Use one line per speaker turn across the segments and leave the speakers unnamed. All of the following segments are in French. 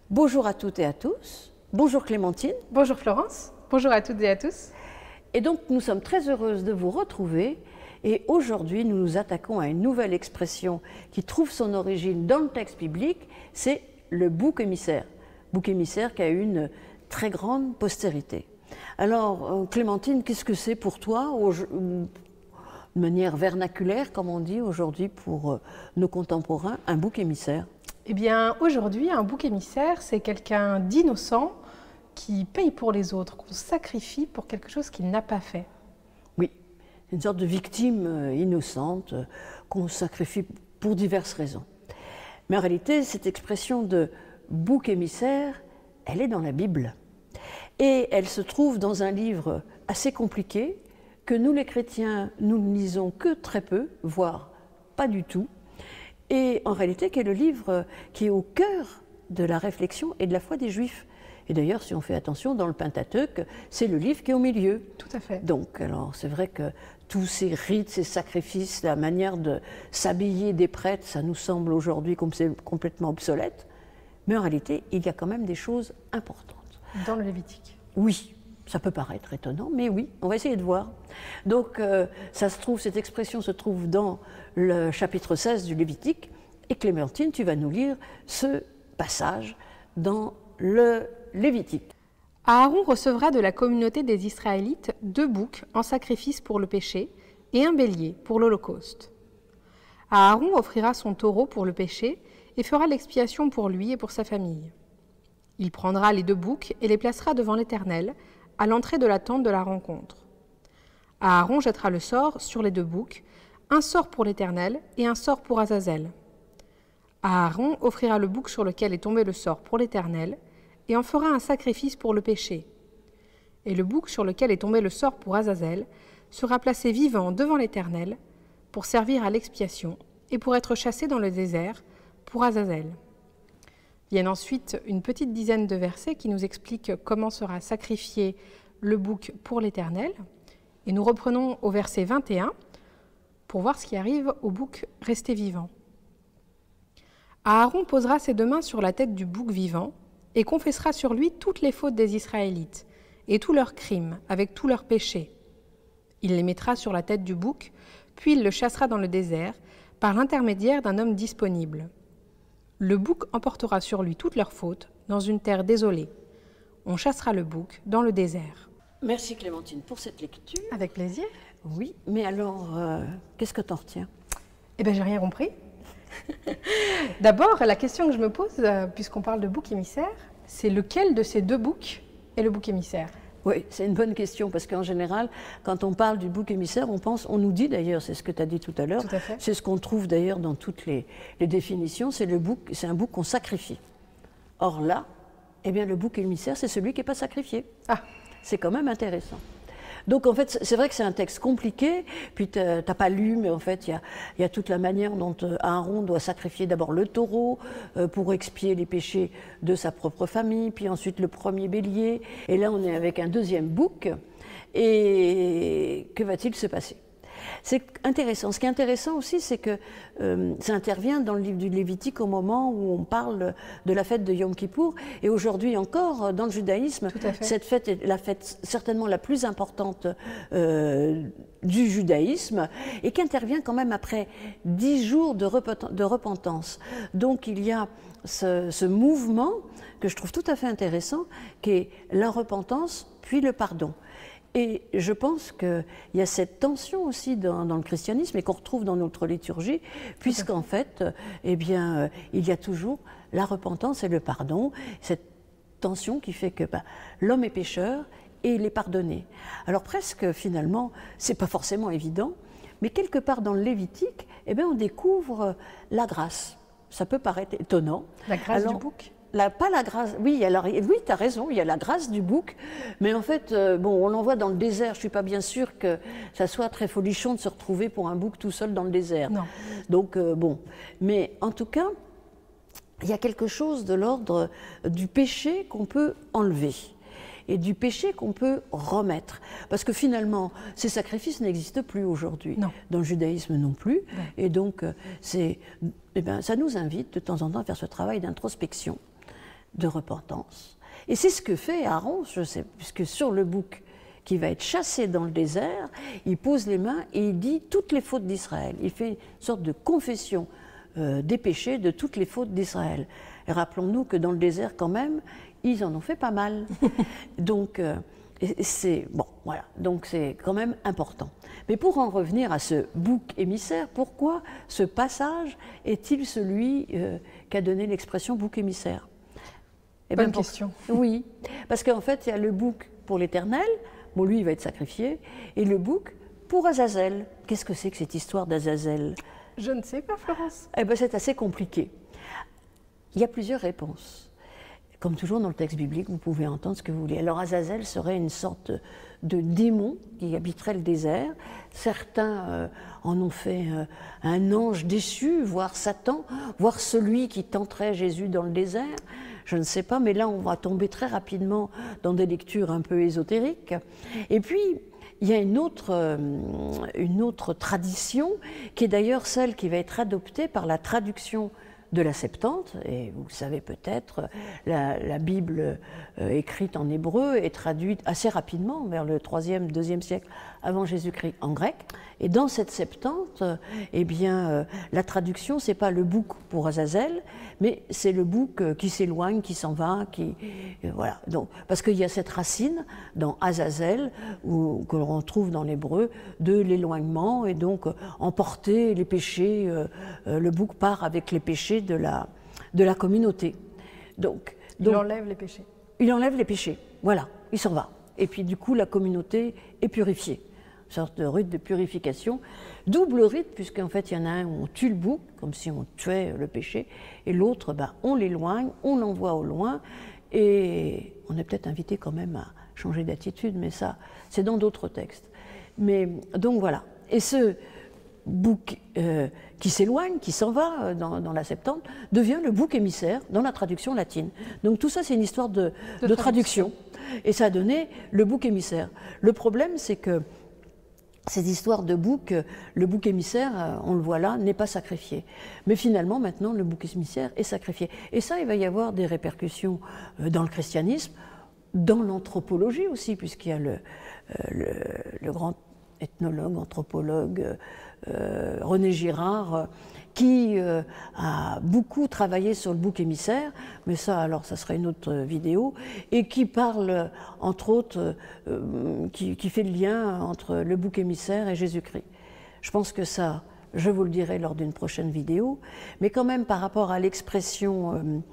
Bonjour à toutes et à tous. Bonjour Clémentine.
Bonjour Florence. Bonjour à toutes et à tous.
Et donc nous sommes très heureuses de vous retrouver. Et aujourd'hui, nous nous attaquons à une nouvelle expression qui trouve son origine dans le texte biblique, c'est le bouc émissaire. Bouc émissaire qui a eu une très grande postérité. Alors Clémentine, qu'est-ce que c'est pour toi, de manière vernaculaire, comme on dit aujourd'hui pour nos contemporains, un bouc émissaire?
Eh bien, aujourd'hui, un bouc émissaire, c'est quelqu'un d'innocent qui paye pour les autres, qu'on sacrifie pour quelque chose qu'il n'a pas fait.
Oui, une sorte de victime innocente qu'on sacrifie pour diverses raisons. Mais en réalité, cette expression de bouc émissaire, elle est dans la Bible. Et elle se trouve dans un livre assez compliqué que nous, les chrétiens, nous ne lisons que très peu, voire pas du tout. Et en réalité, qui est le livre qui est au cœur de la réflexion et de la foi des Juifs. Et d'ailleurs, si on fait attention, dans le Pentateuque, c'est le livre qui est au milieu.
Tout à fait.
Donc, alors, c'est vrai que tous ces rites, ces sacrifices, la manière de s'habiller des prêtres, ça nous semble aujourd'hui comme c'est complètement obsolète. Mais en réalité, il y a quand même des choses importantes.
Dans le Lévitique.
Oui, ça peut paraître étonnant, mais oui, on va essayer de voir. Donc, ça se trouve, cette expression se trouve dans le chapitre 16 du Lévitique. Et Clémentine, tu vas nous lire ce passage dans le Lévitique.
Aaron recevra de la communauté des Israélites 2 boucs en sacrifice pour le péché et un bélier pour l'Holocauste. Aaron offrira son taureau pour le péché et fera l'expiation pour lui et pour sa famille. Il prendra les 2 boucs et les placera devant l'Éternel, à l'entrée de la tente de la rencontre. Aaron jettera le sort sur les 2 boucs, un sort pour l'Éternel et un sort pour Azazel. Aaron offrira le bouc sur lequel est tombé le sort pour l'Éternel et en fera un sacrifice pour le péché. Et le bouc sur lequel est tombé le sort pour Azazel sera placé vivant devant l'Éternel pour servir à l'expiation et pour être chassé dans le désert pour Azazel. Viennent ensuite une petite dizaine de versets qui nous expliquent comment sera sacrifié le bouc pour l'Éternel. Et nous reprenons au verset 21 pour voir ce qui arrive au bouc resté vivant. Aaron posera ses 2 mains sur la tête du bouc vivant et confessera sur lui toutes les fautes des Israélites et tous leurs crimes avec tous leurs péchés. Il les mettra sur la tête du bouc, puis il le chassera dans le désert par l'intermédiaire d'un homme disponible. Le bouc emportera sur lui toutes leurs fautes dans une terre désolée. On chassera le bouc dans le désert.
Merci Clémentine pour cette lecture.
Avec plaisir.
Oui, mais alors, qu'est-ce que tu en retiens?
Eh bien, j'ai rien compris. D'abord, la question que je me pose, puisqu'on parle de bouc émissaire, c'est lequel de ces 2 boucs est le bouc émissaire?
Oui, c'est une bonne question, parce qu'en général, quand on parle du bouc émissaire, on nous dit d'ailleurs, c'est ce que tu as dit tout à l'heure, c'est ce qu'on trouve d'ailleurs dans toutes les définitions, c'est un bouc qu'on sacrifie. Or là, eh bien, le bouc émissaire, c'est celui qui n'est pas sacrifié.
Ah.
C'est quand même intéressant. Donc en fait, c'est vrai que c'est un texte compliqué, puis tu n'as pas lu, mais en fait, il y a toute la manière dont Aaron doit sacrifier d'abord le taureau pour expier les péchés de sa propre famille, puis ensuite le premier bélier, et là on est avec un 2e bouc, et que va-t-il se passer? C'est intéressant. Ce qui est intéressant aussi, c'est que ça intervient dans le livre du Lévitique au moment où on parle de la fête de Yom Kippour. Et aujourd'hui encore, dans le judaïsme, cette fête est la fête certainement la plus importante du judaïsme et qui intervient quand même après 10 jours de repentance. Donc il y a ce mouvement que je trouve tout à fait intéressant, qui est la repentance puis le pardon. Et je pense qu'il y a cette tension aussi dans le christianisme et qu'on retrouve dans notre liturgie, puisqu'en fait, eh bien, il y a toujours la repentance et le pardon, cette tension qui fait que l'homme est pécheur et il est pardonné. Alors presque, finalement, c'est pas forcément évident, mais quelque part dans le Lévitique, eh bien, on découvre la grâce. Ça peut paraître étonnant.
La grâce du bouc?
Pas la grâce, oui, oui, tu as raison, il y a la grâce du bouc, mais en fait, on l'envoie dans le désert, je ne suis pas bien sûre que ça soit très folichon de se retrouver pour un bouc tout seul dans le désert.
Non.
Donc, mais en tout cas, il y a quelque chose de l'ordre du péché qu'on peut enlever et du péché qu'on peut remettre. Parce que finalement, ces sacrifices n'existent plus aujourd'hui, dans le judaïsme non plus, et donc ça nous invite de temps en temps à faire ce travail d'introspection de repentance. Et c'est ce que fait Aaron, je sais, puisque sur le bouc qui va être chassé dans le désert, il pose les mains et il dit toutes les fautes d'Israël. Il fait une sorte de confession des péchés de toutes les fautes d'Israël. Et rappelons-nous que dans le désert, quand même, ils en ont fait pas mal. Donc, c'est bon, voilà. Donc, c'est quand même important. Mais pour en revenir à ce bouc émissaire, pourquoi ce passage est-il celui qu'a donné l'expression bouc émissaire?
Bonne question.
Oui, parce qu'en fait, il y a le bouc pour l'Éternel, bon, lui, il va être sacrifié, et le bouc pour Azazel. Qu'est-ce que c'est que cette histoire d'Azazel?
Je ne sais pas, Florence.
Eh bien, c'est assez compliqué. Il y a plusieurs réponses. Comme toujours dans le texte biblique, vous pouvez entendre ce que vous voulez. Alors, Azazel serait une sorte de démon qui habiterait le désert. Certains en ont fait un ange déchu, voire Satan, voire celui qui tenterait Jésus dans le désert. Je ne sais pas, mais là, on va tomber très rapidement dans des lectures un peu ésotériques. Et puis, il y a une autre tradition, qui est d'ailleurs celle qui va être adoptée par la traduction de la Septante, et vous savez peut-être, la Bible écrite en hébreu est traduite assez rapidement, vers le 3e, 2e siècle avant Jésus-Christ, en grec. Et dans cette Septante, eh bien, la traduction, c'est pas le bouc pour Azazel, mais c'est le bouc qui s'éloigne, qui s'en va, voilà. Donc, parce qu'il y a cette racine dans Azazel, que l'on trouve dans l'hébreu, de l'éloignement, et donc emporter les péchés, le bouc part avec les péchés de la communauté. Donc,
il enlève les péchés.
Il enlève les péchés, voilà, il s'en va. Et puis du coup, la communauté est purifiée. Une sorte de rite de purification. Double rite, puisqu'en fait, il y en a un où on tue le bouc, comme si on tuait le péché, et l'autre, on l'éloigne, on l'envoie au loin, et on est peut-être invité quand même à changer d'attitude, mais ça, c'est dans d'autres textes. Mais donc voilà. Et ce bouc qui s'éloigne, qui s'en va dans la Septante, devient le bouc émissaire dans la traduction latine. Donc tout ça, c'est une histoire de traduction. Et ça a donné le bouc émissaire. Le problème, c'est que cette histoire de bouc, le bouc émissaire, on le voit là, n'est pas sacrifié. Mais finalement, maintenant, le bouc émissaire est sacrifié. Et ça, il va y avoir des répercussions dans le christianisme, dans l'anthropologie aussi, puisqu'il y a le grand ethnologue, anthropologue René Girard, qui a beaucoup travaillé sur le bouc émissaire, mais ça, alors, ça serait une autre vidéo, et qui parle, entre autres, qui fait le lien entre le bouc émissaire et Jésus-Christ. Je pense que ça, je vous le dirai lors d'une prochaine vidéo, mais quand même, par rapport à l'expression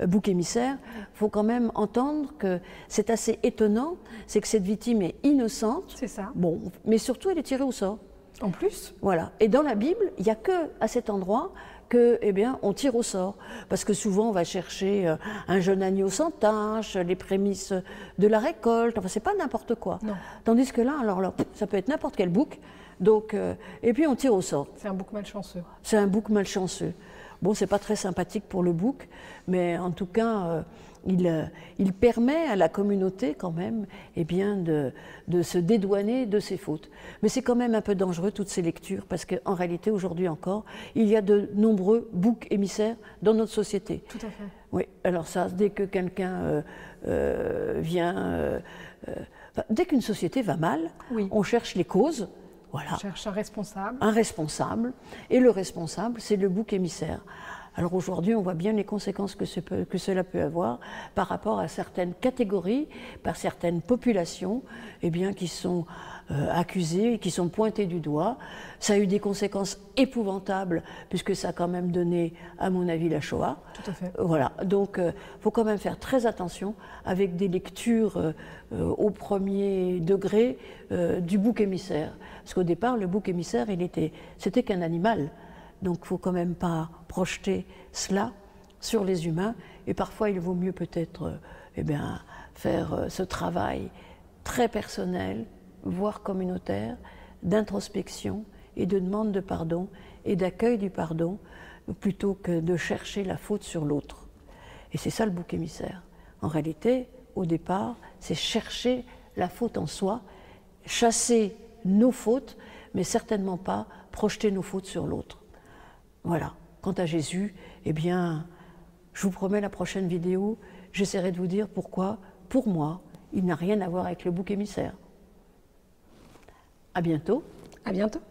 bouc émissaire, il faut quand même entendre que c'est assez étonnant, c'est que cette victime est innocente,
c'est ça.
Bon, mais surtout, elle est tirée au sort.
En plus.
Voilà. Et dans la Bible, il n'y a que à cet endroit que, eh bien, on tire au sort. Parce que souvent, on va chercher un jeune agneau sans tache, les prémices de la récolte. Enfin, c'est pas n'importe quoi.
Non.
Tandis que là, alors, ça peut être n'importe quel bouc. Donc, et puis, on tire au sort.
C'est un bouc malchanceux.
C'est un bouc malchanceux. Bon, c'est pas très sympathique pour le bouc, mais en tout cas, il permet à la communauté quand même, eh bien, de se dédouaner de ses fautes. Mais c'est quand même un peu dangereux toutes ces lectures, parce qu'en réalité, aujourd'hui encore, il y a de nombreux boucs émissaires dans notre société.
Tout à fait.
Oui, alors ça, dès que quelqu'un vient... dès qu'une société va mal,
oui.
On cherche les causes. Voilà.
On cherche un responsable.
Un responsable, et le responsable, c'est le bouc émissaire. Alors aujourd'hui, on voit bien les conséquences que cela peut avoir par rapport à certaines catégories, par certaines populations, eh bien, qui sont accusées, qui sont pointées du doigt. Ça a eu des conséquences épouvantables, puisque ça a quand même donné, à mon avis, la Shoah.
Tout à fait.
Voilà, donc il faut quand même faire très attention avec des lectures au premier degré du bouc émissaire. Parce qu'au départ, le bouc émissaire, c'était qu'un animal. Donc il ne faut quand même pas projeter cela sur les humains. Et parfois, il vaut mieux peut-être faire ce travail très personnel, voire communautaire, d'introspection et de demande de pardon et d'accueil du pardon, plutôt que de chercher la faute sur l'autre. Et c'est ça le bouc émissaire. En réalité, au départ, c'est chercher la faute en soi, chasser nos fautes, mais certainement pas projeter nos fautes sur l'autre. Voilà. Quant à Jésus, eh bien, je vous promets la prochaine vidéo, j'essaierai de vous dire pourquoi, pour moi, il n'a rien à voir avec le bouc émissaire. À bientôt.
À bientôt.